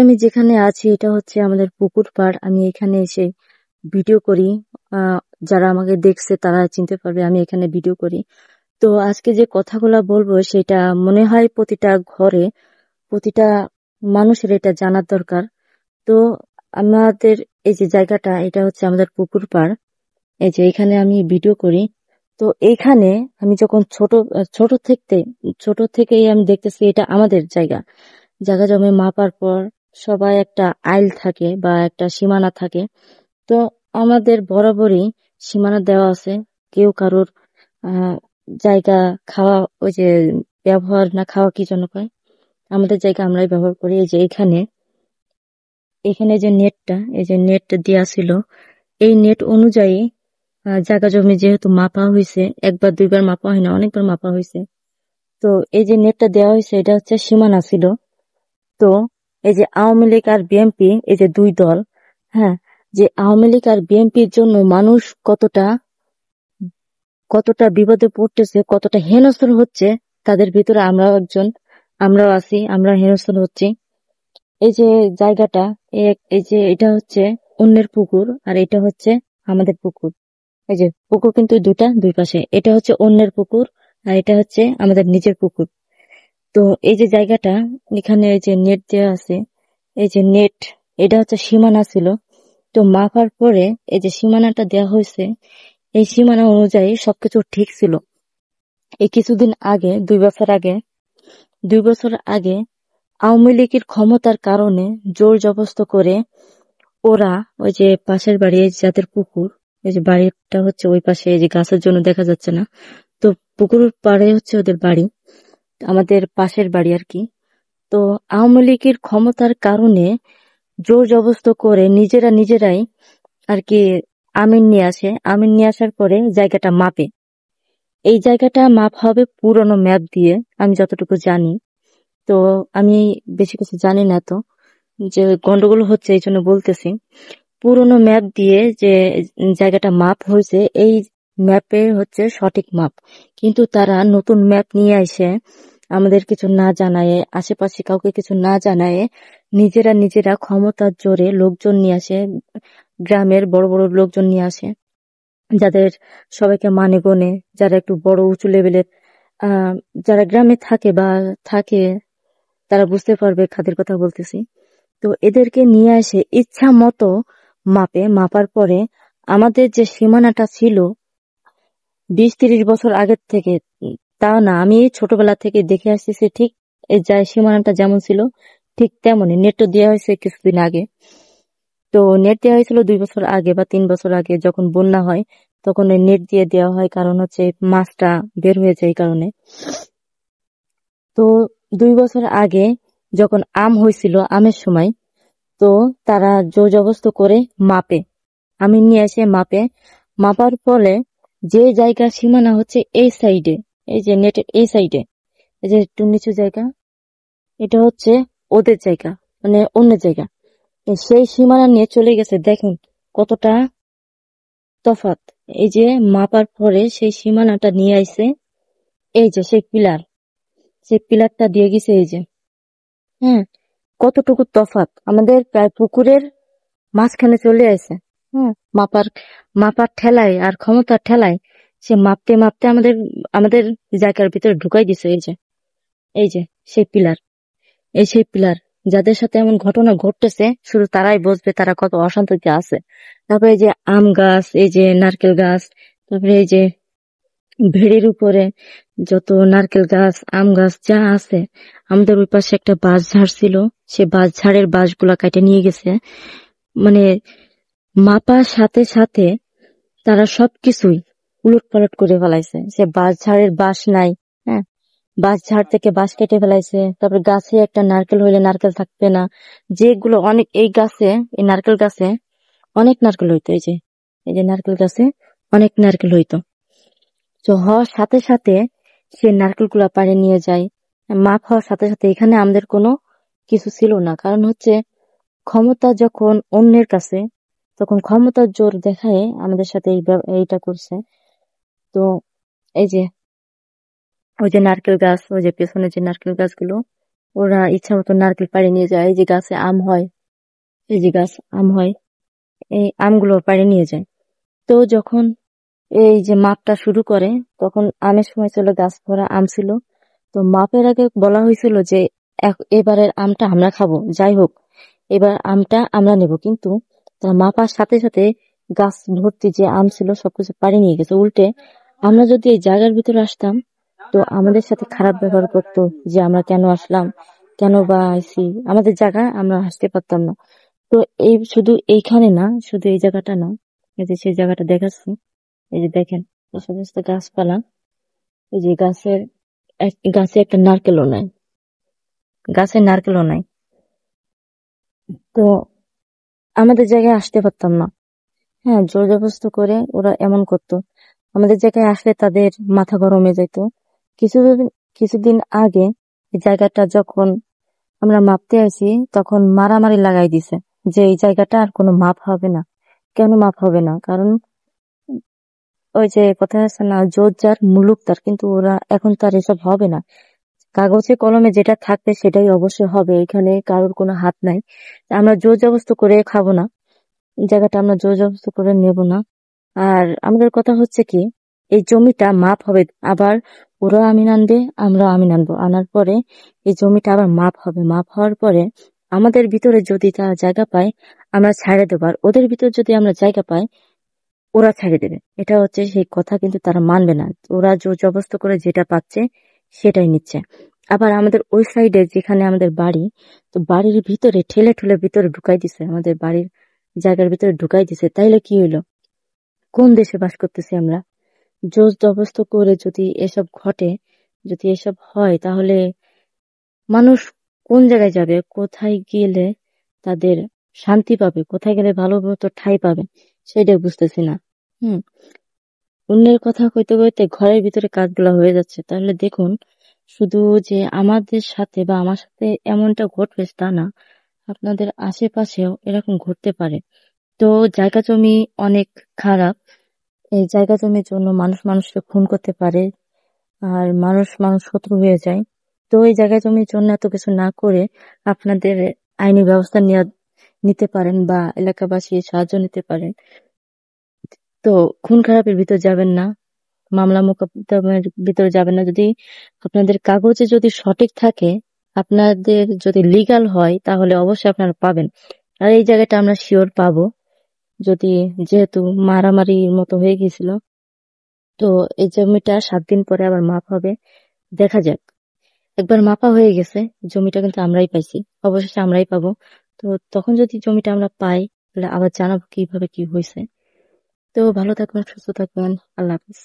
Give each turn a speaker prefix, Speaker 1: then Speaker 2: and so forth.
Speaker 1: আমি যেখানে আছি এটা হচ্ছে আমাদের পুকুর পাড়। আমি এখানে এসে ভিডিও করি। আহ যারা আমাকে দেখছে তারা চিনতে পারবে আমি এখানে ভিডিও করি। তো আজকে যে কথাগুলা বলবো সেটা মনে হয় প্রতিটা ঘরে, প্রতিটা মানুষের এটা জানার দরকার। তো আমাদের এই যে জায়গাটা, এটা হচ্ছে আমাদের পুকুর পাড়। এই যে এখানে আমি ভিডিও করি। তো এইখানে আমি যখন ছোট থেকেই আমি দেখতেছি এটা আমাদের জায়গা। জায়গা জমি মাপার পর সবাই একটা আইল থাকে বা একটা সীমানা থাকে। তো আমাদের বরাবরই সীমানা দেওয়া আছে। কেউ কারোর আহ জায়গা খাওয়া, ওই যে ব্যবহার না খাওয়া কি জন্য কয়, আমাদের জায়গা আমরাই ব্যবহার করি। এই যে এখানে এখানে যে নেটটা, এই যে নেট দেওয়া ছিল, এই নেট অনুযায়ী জায়গা জমি যেহেতু মাপা হয়েছে, একবার দুইবার মাপা হয় না, অনেকবার মাপা হয়েছে। তো এই যে নেটটা দেওয়া হয়েছে এটা হচ্ছে সীমানা ছিল। তো এই যে আওয়ামী লীগ আর বিএনপি, এই যে দুই দল, হ্যাঁ, যে আওয়ামী লীগ আর বিএনপির জন্য মানুষ কতটা কতটা বিপদে পড়তেছে, কতটা হেনস্থর হচ্ছে, তাদের ভিতরে আমরাও আছি, আমরা হেনস্থর হচ্ছি। এই যে জায়গাটা, এই যে এটা হচ্ছে অন্যের পুকুর আর এটা হচ্ছে আমাদের পুকুর। এই যে পুকুর কিন্তু দুই পাশে, এটা হচ্ছে অন্যের পুকুর আর এটা হচ্ছে আমাদের নিজের পুকুর। তো এই যে জায়গাটা, এখানে এই যে নেট দেওয়া আছে, এই যে নেট, এটা হচ্ছে সীমানা ছিল। তো মাপার পরে এই যে সীমানাটা দেওয়া হয়েছে, এই সীমানা অনুযায়ী সবকিছু ঠিক ছিল। এই কিছুদিন আগে, 2 বছর আগে আওয়ামী লীগের ক্ষমতার কারণে জোর জবরদস্ত করে ওরা, ওই যে পাশের বাড়ি, এই যে যাদের পুকুর, এই যে বাড়িটা হচ্ছে ওই পাশে, এই যে গাছের জন্য দেখা যাচ্ছে না, তো পুকুর পাড়ে হচ্ছে ওদের বাড়ি, আমাদের পাশের বাড়ি আর কি। তো আওয়ামী লীগের ক্ষমতার কারণে জোর জবরদস্ত করে নিজেরাই আর কি আমিন নিয়ে আসার পরে জায়গাটা মাপে। এই জায়গাটা মাপ হবে পুরনো ম্যাপ দিয়ে, আমি যতটুকু জানি। তো আমি বেশি কিছু জানি না, তো যে গন্ডগোল হচ্ছে এই জন্য বলতেছি। পুরনো ম্যাপ দিয়ে যে জায়গাটা মাপ হয়েছে, এই ম্যাপে হচ্ছে সঠিক মাপ। কিন্তু তারা নতুন ম্যাপ নিয়ে আসে আমাদের কিছু না জানায়, আশেপাশে কাউকে কিছু না জানায়, নিজেরা ক্ষমতার জোরে লোকজন নিয়ে আসে, গ্রামের বড় বড় লোকজন নিয়ে আসে, যাদের সবাইকে মানে গনে, যারা একটু বড় উঁচু লেভেলের, আহ যারা গ্রামে থাকে বা থাকে, তারা বুঝতে পারবে কাদের কথা বলতেছি। তো এদেরকে নিয়ে এসে ইচ্ছা মতো মাপার পরে আমাদের যে সীমানাটা ছিল 20-30 বছর আগের থেকে, তা না, আমি এই ছোটবেলা থেকে দেখে আসতেছি, ঠিক এই যে সীমানাটা যেমন ছিল ঠিক তেমনই। নেট দেওয়া হয়েছে কিছুদিন আগে। তো নেট দেওয়া হয়েছিল 2 বছর আগে বা 3 বছর আগে, যখন বন্যা হয় তখন ওই নেট দিয়ে দেওয়া হয়, কারণ হচ্ছে মাছটা বের হয়ে যায় এই কারণে। তো 2 বছর আগে যখন আম হয়েছিল, আমের সময়, তো তারা জোর জবরদস্ত করে মাপে, আমি নিয়ে এসে মাপার ফলে যে জায়গা সীমানা হচ্ছে এই সাইডে, এই যে নেটের এই সাইডে, এই যে একটু নিচু জায়গা, এটা হচ্ছে ওদের জায়গা, মানে অন্য জায়গা। তো সেই সীমানা নিয়ে চলে গেছে, দেখুন কতটা তফাৎ। এই যে মাপার পরে সেই সীমানাটা নিয়ে আইছে, এই যে সেই পিলারটা দিয়ে গেছে, এই যে, হ্যাঁ, কতটুকু তফাৎ, আমাদের প্রায় পুকুরের মাঝখানে চলে আসে। হ্যাঁ, মাপার মাপার ঠেলায় আর ক্ষমতার ঠেলায় সে মাপতে মাপতে আমাদের আমাদের জায়গার ভিতরে ঢুকাই দিছে। এই যে সেই পিলার, সেই পিলার, যাদের সাথে এমন ঘটনা ঘটতেছে শুধু তারাই বুঝবে তারা কত অশান্তিতে আছে। তারপরে এই যে আম গাছ, এই যে নারকেল গাছ, তারপরে এই যে ভেড়ির উপরে যত নারকেল গাছ, আম গাছ যা আছে, আমাদের ওই পাশে একটা বাঁশ ঝাড় ছিল, সে বাঁশ ঝাড়ের বাঁশগুলা কেটে নিয়ে গেছে। মানে মাপার সাথে সাথে তারা সবকিছুই উলটপালট করে ফেলাইছে। সে বাঁশ ঝাড়ের বাঁশ নাই, হ্যাঁ, বাঁশ ঝাড় থেকে বাঁশ কেটে ফেলাইছে। তারপর গাছে একটা নারকেল হইলে নারকেল থাকবে না, যেগুলো অনেক, এই নারকেল গাছে অনেক নারকেল হইতো, এই যে নারকেল গাছে অনেক নারকেল হইতো। তো হওয়ার সাথে সাথে সে নারকেল গুলা পাড়ে নিয়ে যায়। মাপ হওয়ার সাথে সাথে এখানে আমাদের কোনো কিছু ছিল না, কারণ হচ্ছে ক্ষমতা যখন অন্যের কাছে, তখন ক্ষমতার জোর দেখায় আমাদের সাথে এইটা করছে। তো এই যে ওই যে নারকেল গাছ, ওই যে পেছনে যে নারকেল গাছগুলো, ওরা ইচ্ছা মতো নারকেল পাড়ে নিয়ে যায়। এই যে গাছে আম হয়, এই যে গাছ আম হয়, এই আমগুলো পাড়ে নিয়ে যায়। তো যখন এই যে মাপটা শুরু করে, তখন আমের সময় ছিল, গাছ ভরা আম ছিল। তো মাপের আগে বলা হয়েছিল যে এবারের আমটা আমরা খাবো, যাই হোক এবার আমটা আমরা নেব। কিন্তু তারা মাপার সাথে সাথে গাছ ভর্তি যে আম ছিল সবকিছু পাড়ে নিয়ে গেছে। উল্টে আমরা যদি এই জায়গার ভিতরে আসতাম, তো আমাদের সাথে খারাপ ব্যবহার করতো, যে আমরা কেন আসলাম, কেন বা আইছি, আমাদের জায়গা আমরা আসতে পারতাম না। তো এই শুধু এইখানে না, শুধু এই জায়গাটা না, এই যে সেই জায়গাটা দেখাচ্ছি, এই যে দেখেন এই সমস্ত গাছপালা, এই যে গাছে একটা নারকেলও নাই, গাছের নারকেলও নাই। তো আমাদের জায়গায় আসতে পারতাম না। হ্যাঁ, জোর জবরদস্ত করে ওরা এমন করতো। আমাদের জায়গায় আসলে তাদের মাথা গরম হয়ে যেত। কিছুদিন কিছুদিন আগে এই জায়গাটা যখন আমরা মাপতে আসি, তখন মারামারি লাগাই দিছে যে এই জায়গাটা আর কোনো মাপ হবে না। কেন মাপ হবে না? কারণ ওই যে কথা আছে না, জোর যার মুলুক তার, কিন্তু ওরা এখন তার এসব হবে না। কাগজে কলমে যেটা থাকবে সেটাই অবশ্যই হবে, এখানে কারোর কোনো হাত নাই। আমরা জোর জবরদস্ত করে খাবো না, জায়গাটা আমরা জোর জবরদস্ত করে নেব না। আর আমাদের কথা হচ্ছে কি, এই জমিটা মাপ হবে, আবার ওরা আমিন আনবে, আমরা আমিন আনবো, আনার পরে এই জমিটা আবার মাপ হবে। মাপ হওয়ার পরে আমাদের ভিতরে যদি তারা জায়গা পায়, আমরা ছাড়ে দেবো। আর ওদের ভিতরে যদি আমরা জায়গা পাই, ওরা ছেড়ে দেবে। এটা হচ্ছে সেই কথা, কিন্তু তারা মানবে না। ওরা জোর জবরদস্ত করে যেটা পাচ্ছে সেটাই নিচ্ছে। আবার আমাদের ওই সাইডে যেখানে আমাদের বাড়ি, তো বাড়ির ভিতরে ঠেলে ঠেলে ভিতরে ঢুকাই দিছে, আমাদের বাড়ির জায়গার ভিতরে ঢুকাই দিছে। তাইলে কি হইলো? কোন দেশে বাস করতেছি আমরা? জোর জবরদস্ত করে যদি এসব ঘটে, যদি এসব হয়, তাহলে মানুষ কোন জায়গায় যাবে, কোথায় গেলে তাদের শান্তি পাবে, কোথায় গেলে ভালো মতো ঠাঁই পাবে, সেটাই বুঝতেছি না। হুম। অন্যের কথা কইতে কইতে ঘরের ভিতরে কাজগুলা হয়ে যাচ্ছে। তাহলে দেখুন, শুধু যে আমাদের সাথে বা আমার সাথে এমনটা ঘটবে তা না, আপনাদের আশেপাশেও এরকম ঘটতে পারে। তো জায়গা জমি অনেক খারাপ। এই জায়গা জমির জন্য মানুষ মানুষকে খুন করতে পারে, আর মানুষ মানুষ শত্রু হয়ে যায়। তো এই জায়গা জমির জন্য এত কিছু না করে আপনাদের আইনি ব্যবস্থা নিতে পারেন, বা এলাকাবাসী সাহায্য নিতে পারেন। তো খুন খারাপের ভিতর যাবেন না, মামলা মোকদ্দমার ভিতরে যাবেন না। যদি আপনাদের কাগজে যদি সঠিক থাকে, আপনাদের যদি লিগ্যাল হয়, তাহলে অবশ্যই আপনারা পাবেন। আর এই জায়গাটা আমরা শিওর পাবো, যদি, যেহেতু মারামারির মতো হয়ে গেছিল। তো এই জমিটা 7 দিন পরে আবার মাপ হবে, দেখা যাক। একবার মাপা হয়ে গেছে, জমিটা কিন্তু আমরাই পাইছি, অবশেষে আমরাই পাবো। তো তখন যদি জমিটা আমরা পাই, তাহলে আবার জানাবো কিভাবে কি হয়েছে। তো ভালো থাকবেন, সুস্থ থাকবেন, আল্লাহ হাফিজ।